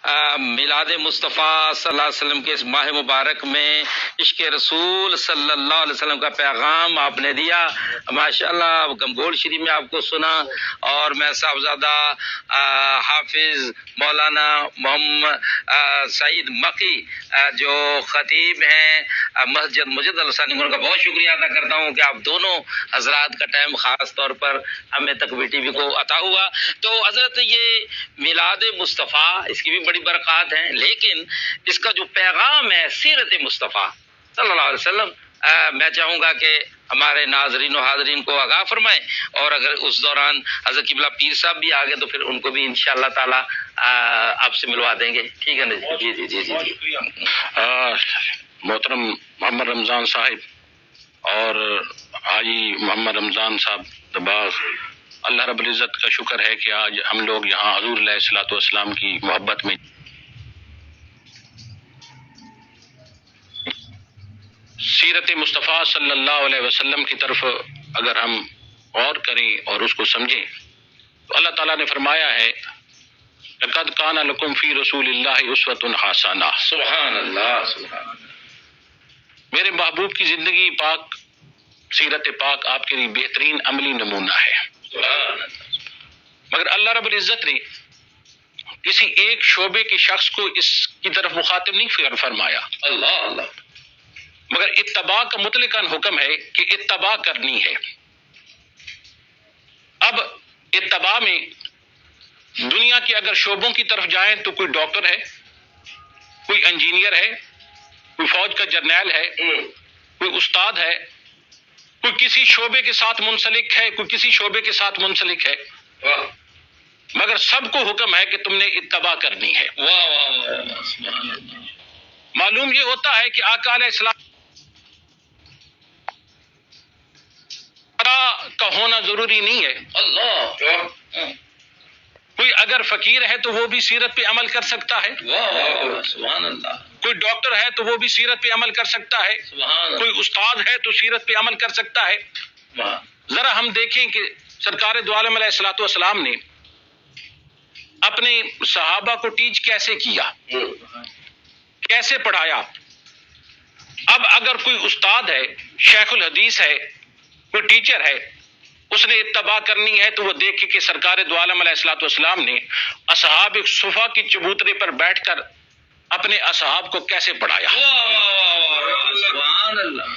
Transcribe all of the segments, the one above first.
میلاد مصطفیٰ صلی اللہ علیہ وسلم کے اس ماہ مبارک میں عشق رسول صلی اللہ علیہ وسلم کا پیغام آپ نے دیا. ماشاءاللہ گمگول شریف میں آپ کو سنا، اور میں صاحبزادہ حافظ مولانا محمد سعید مکی جو خطیب ہیں مسجد مجد الثانی، ان کا بہت شکریہ ادا کرتا ہوں کہ آپ دونوں حضرات کا ٹائم خاص طور پر ہمیں تقوی ٹی وی کو عطا ہوا. تو حضرت یہ میلاد مصطفیٰ اس کی بھی بڑی برکات ہیں، لیکن اس کا جو پیغام ہے سیرت مصطفیٰ صلی اللہ علیہ وسلم، میں چاہوں گا کہ ہمارے ناظرین و حاضرین کو آگاہ فرمائیں، اور اگر اس دوران حضرت قبلہ پیر صاحب بھی آگے تو پھر ان کو بھی انشاءاللہ تعالی آپ سے ملوا دیں گے. ٹھیک ہے نا جی؟ جی جی جی جی. محترم محمد رمضان صاحب اور حاجی محمد رمضان صاحب دباغ، اللہ رب العزت کا شکر ہے کہ آج ہم لوگ یہاں حضور علیہ الصلوۃ والسلام کی محبت میں سیرت مصطفیٰ صلی اللہ علیہ وسلم کی طرف اگر ہم غور کریں اور اس کو سمجھیں تو اللہ تعالیٰ نے فرمایا ہے لقد کان لکم فی رسول اللہ اسوۃ حسنہ. سبحان اللہ، سبحان اللہ. میرے محبوب کی زندگی پاک، سیرت پاک آپ کے لیے بہترین عملی نمونہ ہے. سبحان اللہ. مگر اللہ رب العزت نے کسی ایک شعبے کے شخص کو اس کی طرف مخاطب نہیں فرمایا. اللہ اللہ. مگر اتباع کا مطلقاً حکم ہے کہ اتباع کرنی ہے. اب اتباع میں دنیا کے اگر شعبوں کی طرف جائیں تو کوئی ڈاکٹر ہے، کوئی انجینئر ہے، کوئی فوج کا جرنیل ہے، کوئی استاد ہے، کوئی کسی شعبے کے ساتھ منسلک ہے، کوئی کسی شعبے کے ساتھ منسلک ہے، مگر سب کو حکم ہے کہ تم نے اتباع کرنی ہے. معلوم یہ ہوتا ہے کہ آقا علیہ السلام کا ہونا ضروری نہیں ہے. اللہ. کوئی اگر فقیر ہے تو وہ بھی سیرت پہ عمل کر سکتا ہے. سبحان اللہ. کوئی ڈاکٹر ہے تو وہ بھی سیرت پہ عمل کر سکتا ہے. کوئی استاد ہے تو سیرت پہ عمل کر سکتا ہے. ذرا ہم دیکھیں کہ سرکار دو عالم علیہ الصلوۃ والسلام نے اپنے صحابہ کو ٹیچ کیسے کیا، کیسے پڑھایا. اب اگر کوئی استاد ہے، شیخ الحدیث ہے، کوئی ٹیچر ہے، اس نے اتباع کرنی ہے تو وہ دیکھے کہ سرکار دو عالم علیہ الصلوۃ والسلام نے اصحاب صفا کی چبوترے پر بیٹھ کر اپنے اصحاب کو کیسے پڑھایا. سبحان اللہ.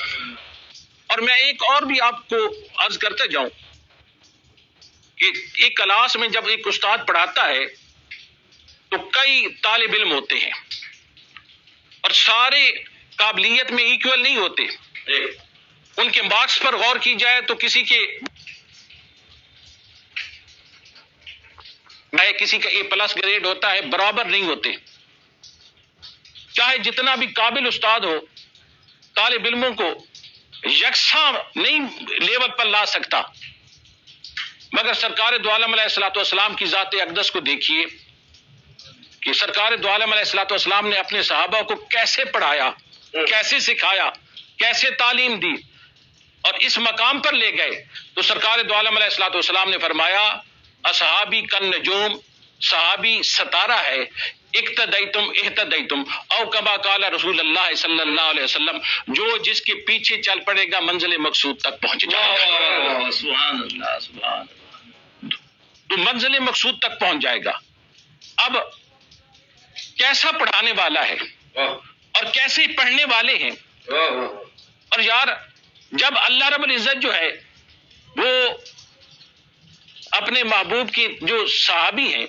اور میں ایک اور بھی آپ کو عرض کرتے جاؤں کہ ایک کلاس میں جب ایک استاد پڑھاتا ہے تو کئی طالب علم ہوتے ہیں اور سارے قابلیت میں ایکول نہیں ہوتے. ان کے مارکس پر غور کی جائے تو کسی کا اے پلس گریڈ ہوتا ہے، برابر نہیں ہوتے. چاہے جتنا بھی قابل استاد ہو، طالب علموں کو یکساں نہیں لیول پر لا سکتا. مگر سرکار دو عالم علیہ الصلوۃ والسلام کی ذات اقدس کو دیکھیے کہ سرکار دو عالم علیہ الصلوۃ والسلام نے اپنے صحابہ کو کیسے پڑھایا، کیسے سکھایا، کیسے تعلیم دی اور اس مقام پر لے گئے. تو سرکار دو عالم علیہ الصلوۃ والسلام نے فرمایا اصحابی کن نجوم، صحابی ستارہ ہے، اقتدیتم اہتدیتم او کما قال رسول اللہ صلی اللہ علیہ وسلم، جو جس کے پیچھے چل پڑے گا منزل مقصود تک پہنچ جائے گا. سبحان اللہ. سبحان اللہ. تو منزل مقصود تک پہنچ جائے گا. اب کیسا پڑھانے والا ہے اور کیسے پڑھنے والے ہیں. اور یار جب اللہ رب العزت جو ہے وہ اپنے محبوب کی جو صحابی ہیں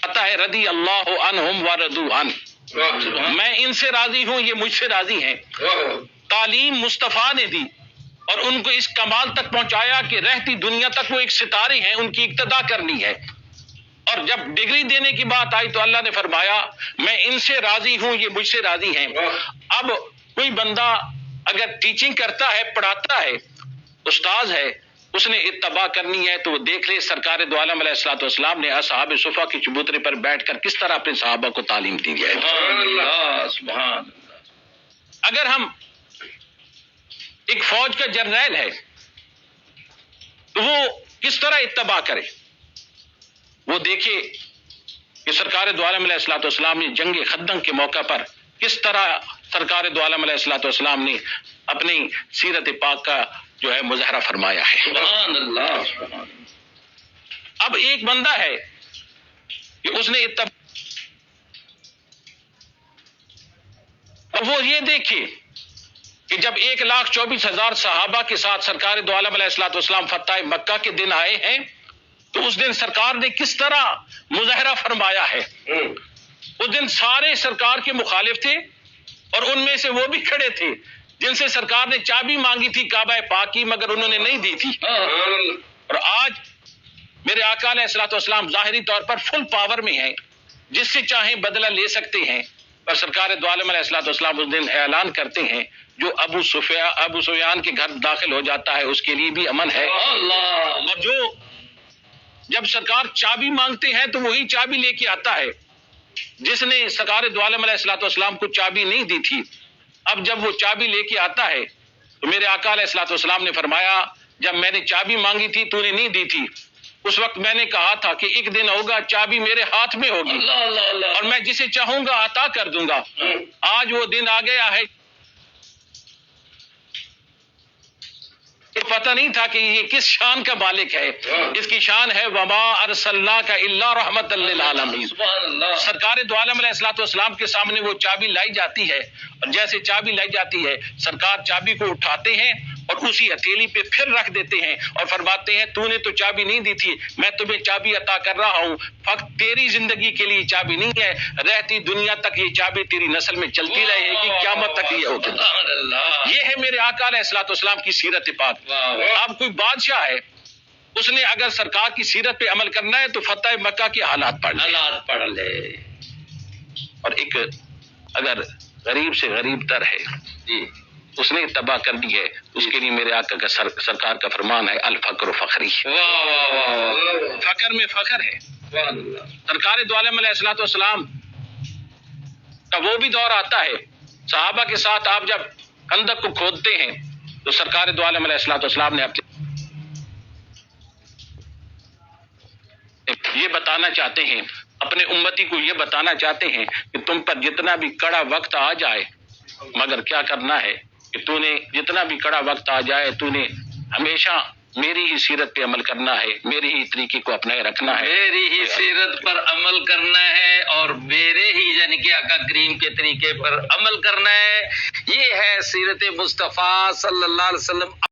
آتا ہے رضی اللہ عنہم ورضوا عنہ، میں ان سے راضی ہوں، یہ مجھ سے راضی ہیں. تعلیم مصطفیٰ نے دی اور ان کو اس کمال تک پہنچایا کہ رہتی دنیا تک وہ ایک ستارے ہیں، ان کی اقتدا کرنی ہے. اور جب ڈگری دینے کی بات آئی تو اللہ نے فرمایا میں ان سے راضی ہوں، یہ مجھ سے راضی ہیں. اب کوئی بندہ اگر ٹیچنگ کرتا ہے، پڑھاتا ہے، استاذ ہے، اس نے اتباع کرنی ہے تو وہ دیکھ لے سرکار دو عالم علیہ الصلوۃ والسلام نے اصحاب صفا کی چبوترے پر بیٹھ کر کس طرح اپنے صحابہ کو تعلیم دی ہے. سبحان اللہ. سبحان اللہ. اگر ہم ایک فوج کا جرنیل ہے تو وہ کس طرح اتباع کرے. وہ دیکھے کہ سرکار دو عالم علیہ الصلوۃ والسلام نے جنگ خندق کے موقع پر کس طرح سرکار دو عالم علیہ الصلوۃ والسلام نے اپنی سیرت پاک کا جو ہے مظاہرہ فرمایا ہے۔ سبحان اللہ، سبحان اللہ۔ اب ایک بندہ ہے کہ اس نے اب وہ یہ دیکھے کہ جب 1,24,000 صحابہ کے ساتھ سرکار دو عالم علیہ الصلوۃ والسلام فتح مکہ کے دن آئے ہیں تو اس دن سرکار نے کس طرح مظاہرہ فرمایا ہے۔ اس دن سارے سرکار کے مخالف تھے اور ان میں سے وہ بھی کھڑے تھے جن سے سرکار نے چابی مانگی تھی کعبہ پاک کی مگر انہوں نے نہیں دی تھی۔ اور آج میرے آقا علیہ الصلوۃ والسلام ظاہری طور پر فل پاور میں ہیں، جس سے چاہیں بدلہ لے سکتے ہیں، پر سرکار دو عالم علیہ الصلوۃ والسلام اس دن اعلان کرتے ہیں جو ابو سفیان کے گھر داخل ہو جاتا ہے اس کے لیے بھی امن ہے۔ اور جو جب سرکار چابی مانگتے ہیں تو وہی چابی لے کے آتا ہے جس نے سرکار دو عالم علیہ الصلوۃ والسلام کو چابی نہیں دی تھی۔ اب جب وہ چابی لے کے آتا ہے تو میرے آقا علیہ الصلوۃ والسلام نے فرمایا جب میں نے چابی مانگی تھی تو نے نہیں دی تھی، اس وقت میں نے کہا تھا کہ ایک دن ہوگا چابی میرے ہاتھ میں ہوگی اور میں جسے چاہوں گا عطا کر دوں گا۔ آج وہ دن آ گیا ہے، پتہ نہیں تھا کہ یہ کس شان کا مالک ہے۔ اس کی شان ہے وما ارسلناک الا رحمۃ للعالمین۔ سرکار دو عالم علیہ الصلوۃ والسلام کے سامنے وہ چابی لائی جاتی ہے اور جیسے چابی لائی جاتی ہے سرکار چابی کو اٹھاتے ہیں اور اسی ہتھیلی پہ پھر رکھ دیتے ہیں اور فرماتے ہیں تو نے تو چابی نہیں دی تھی، میں تمہیں چابی عطا کر رہا ہوں، فقط تیری زندگی کے لیے چابی نہیں ہے، رہتی دنیا تک یہ چابی تیری نسل میں چلتی رہے گی، قیامت تک یہ ہوگی۔ یہ ہے میرے آقا علیہ الصلوۃ والسلام کی سیرت پاک۔ اب کوئی بادشاہ ہے، اس نے اگر سرکار کی سیرت پہ عمل کرنا ہے تو فتح مکہ کے حالات پڑھ لے۔ اور ایک اگر غریب سے غریب تر ہے جی اس نے تباہ کر دی ہے، اس کے لیے میرے آقا کا سرکار کا فرمان ہے الفقر فخری، فقر میں فخر ہے۔ سرکار دو عالم علیہ الصلوۃ والسلام کا وہ بھی دور آتا ہے، صحابہ کے ساتھ آپ جب خندق کو کھودتے ہیں تو سرکار دو عالم علیہ الصلوۃ والسلام نے یہ بتانا چاہتے ہیں، اپنے امتی کو یہ بتانا چاہتے ہیں کہ تم پر جتنا بھی کڑا وقت آ جائے مگر کیا کرنا ہے کہ تو نے جتنا بھی کڑا وقت آ جائے تو نے ہمیشہ میری ہی سیرت پہ عمل کرنا ہے، میری ہی طریقے کو اپنائے رکھنا ہے، میری ہی سیرت پر عمل کرنا ہے اور میرے ہی یعنی کہ آقا کریم کے طریقے پر عمل کرنا ہے۔ یہ ہے سیرت مصطفیٰ صلی اللہ علیہ وسلم۔